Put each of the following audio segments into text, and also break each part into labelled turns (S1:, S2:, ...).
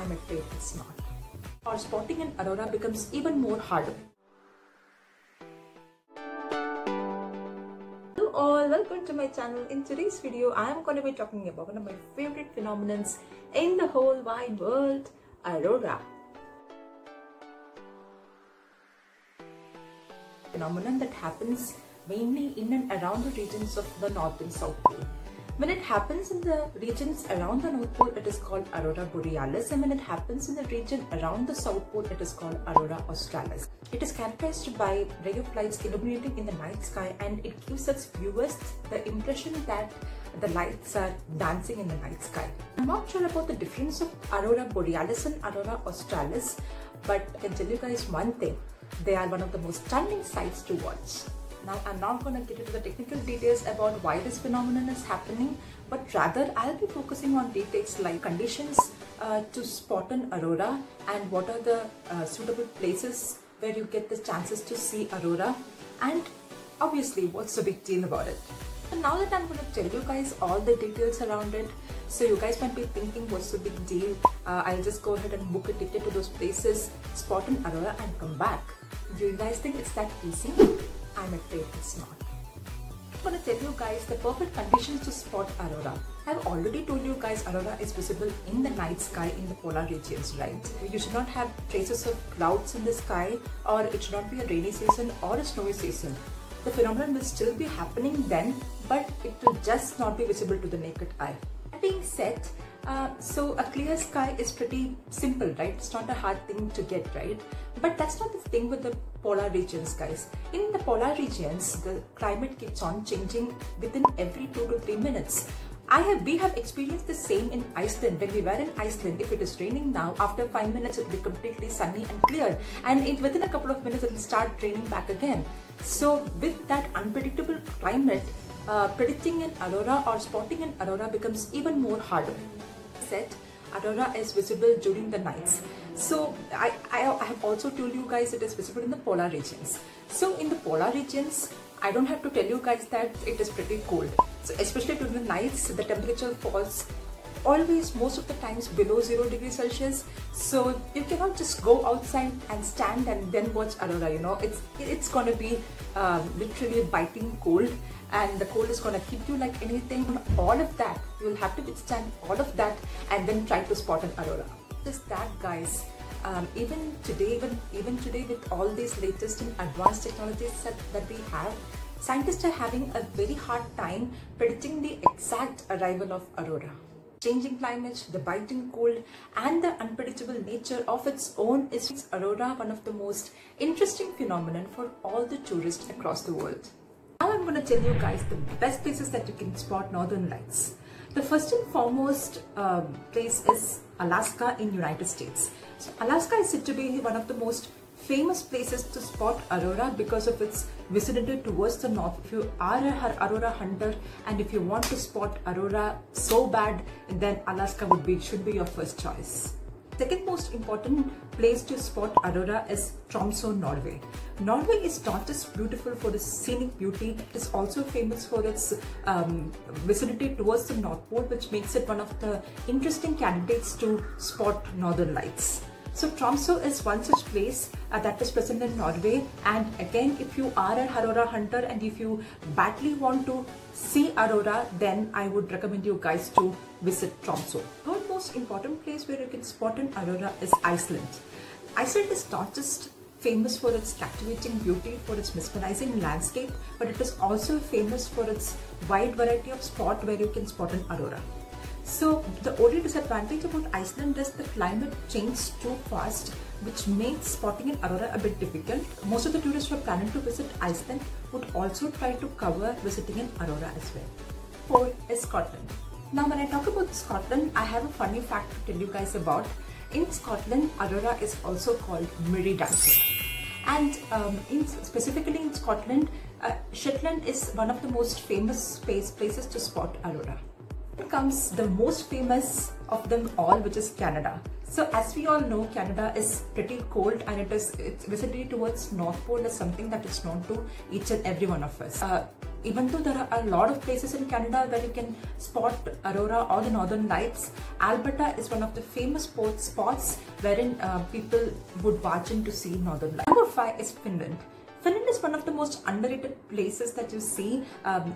S1: I'm afraid it's not. Or spotting an aurora becomes even more harder. Hello all, welcome to my channel. In today's video, I am going to be talking about one of my favorite phenomena in the whole wide world, aurora. Phenomenon that happens mainly in and around the regions of the North and South Pole. When it happens in the regions around the North Pole, it is called aurora borealis, and when it happens in the region around the South Pole, it is called aurora australis. It is characterized by ray of lights illuminating in the night sky, and it gives us viewers the impression that the lights are dancing in the night sky. I'm not sure about the difference of aurora borealis and aurora australis, but I can tell you guys one thing: they are one of the most stunning sights to watch. Now, I'm not going to get into the technical details about why this phenomenon is happening, but rather I'll be focusing on details like conditions to spot an aurora and what are the suitable places where you get the chances to see aurora, and obviously what's the big deal about it. So now that I'm going to tell you guys all the details around it, so you guys might be thinking what's the big deal, I'll just go ahead and book a ticket to those places, spot an aurora and come back. Do you guys think it's that easy? I'm afraid it's not. I'm going to tell you guys the perfect conditions to spot aurora. I've already told you guys aurora is visible in the night sky in the polar regions, right? You should not have traces of clouds in the sky, or it should not be a rainy season or a snowy season. The phenomenon will still be happening then, but it will just not be visible to the naked eye. That being said, so a clear sky is pretty simple, right? It's not a hard thing to get, right? But that's not the thing with the polar regions, guys. In the polar regions, the climate keeps on changing within every 2 to 3 minutes. We have experienced the same in Iceland. When we were in Iceland, if it is raining now, after 5 minutes it will be completely sunny and clear, and within a couple of minutes it will start raining back again. So with that unpredictable climate, predicting an aurora or spotting an aurora becomes even more harder. Aurora is visible during the nights. So I have also told you guys it is visible in the polar regions. So in the polar regions, I don't have to tell you guys that it is pretty cold. So especially during the nights, the temperature falls always most of the times below 0 degrees Celsius. So you cannot just go outside and stand and then watch aurora, you know. It's gonna be literally biting cold, and the cold is gonna hit you like anything. All of that, you will have to withstand all of that and then try to spot an aurora. Just that, guys. Even today with all these latest and advanced technologies that we have, scientists are having a very hard time predicting the exact arrival of aurora. Changing climate, the biting cold, and the unpredictable nature of its own is aurora one of the most interesting phenomenon for all the tourists across the world. Now I'm going to tell you guys the best places that you can spot northern lights. The first and foremost place is Alaska in United States. So Alaska is said to be one of the most famous places to spot aurora because of its vicinity towards the north. If you are a aurora hunter and if you want to spot aurora so bad, then Alaska should be your first choice. Second most important place to spot aurora is Tromsø, Norway. Norway is not just beautiful for its scenic beauty, it is also famous for its vicinity towards the North Pole, which makes it one of the interesting candidates to spot northern lights. So Tromsø is one such place that is present in Norway, and again, if you are a aurora hunter and if you badly want to see aurora, then I would recommend you guys to visit Tromsø. Third most important place where you can spot an aurora is Iceland. Iceland is not just famous for its captivating beauty, for its mesmerizing landscape, but it is also famous for its wide variety of spots where you can spot an aurora. So the only disadvantage about Iceland is the climate changes too fast, which makes spotting an aurora a bit difficult. Most of the tourists who are planning to visit Iceland would also try to cover visiting an aurora as well. Fourth is Scotland. Now when I talk about Scotland, I have a funny fact to tell you guys about. In Scotland, aurora is also called mirror dancing. And specifically in Scotland, Shetland is one of the most famous places to spot aurora. Comes the most famous of them all, which is Canada. So as we all know, Canada is pretty cold, and its vicinity towards North Pole is something that is known to each and every one of us. even though there are a lot of places in Canada where you can spot aurora or the northern lights, Alberta is one of the famous spots wherein people would barge in to see northern lights. Number 5 is Finland. Finland is one of the most underrated places that you see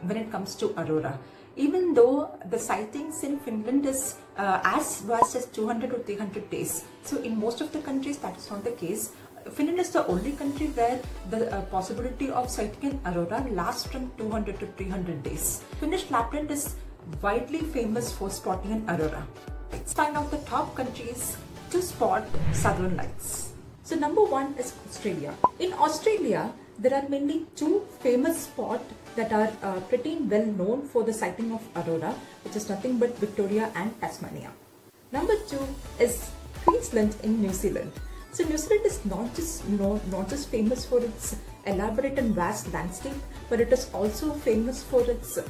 S1: when it comes to aurora. Even though the sightings in Finland is as vast as 200 or 300 days. So in most of the countries that is not the case. Finland is the only country where the possibility of sighting an aurora lasts from 200 to 300 days. Finnish Lapland is widely famous for spotting an aurora. Let's find out the top countries to spot southern lights. So number 1 is Australia. In Australia, there are mainly 2 famous spots that are pretty well known for the sighting of aurora, which is nothing but Victoria and Tasmania. Number 2 is Queensland in New Zealand. So New Zealand is not just famous for its elaborate and vast landscape, but it is also famous for its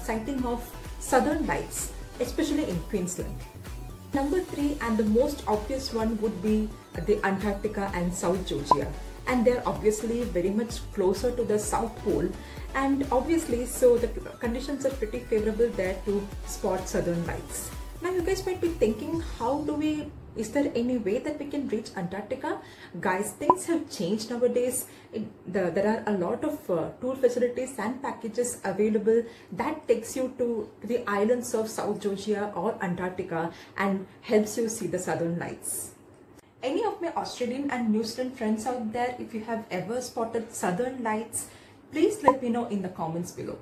S1: sighting of southern lights, especially in Queensland. Number 3 and the most obvious one would be the Antarctica and South Georgia. And they're obviously very much closer to the South Pole, and obviously so the conditions are pretty favorable there to spot southern lights. Now you guys might be thinking, is there any way that we can reach Antarctica? Guys, things have changed nowadays. There are a lot of tour facilities and packages available that takes you to the islands of South Georgia or Antarctica and helps you see the southern lights. Any of my Australian and New Zealand friends out there, if you have ever spotted southern lights, please let me know in the comments below.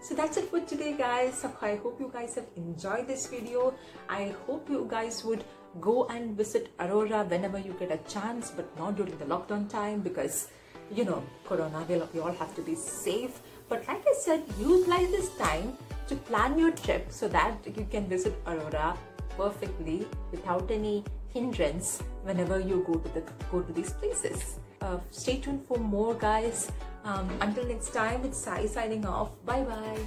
S1: So that's it for today, guys. So I hope you guys have enjoyed this video. I hope you guys would go and visit aurora whenever you get a chance, but not during the lockdown time because, you know, Corona, we all have to be safe. But like I said, utilize this time to plan your trip so that you can visit aurora perfectly without any hindrance whenever you go to these places. Stay tuned for more, guys. Until next time, it's Sai signing off. Bye bye.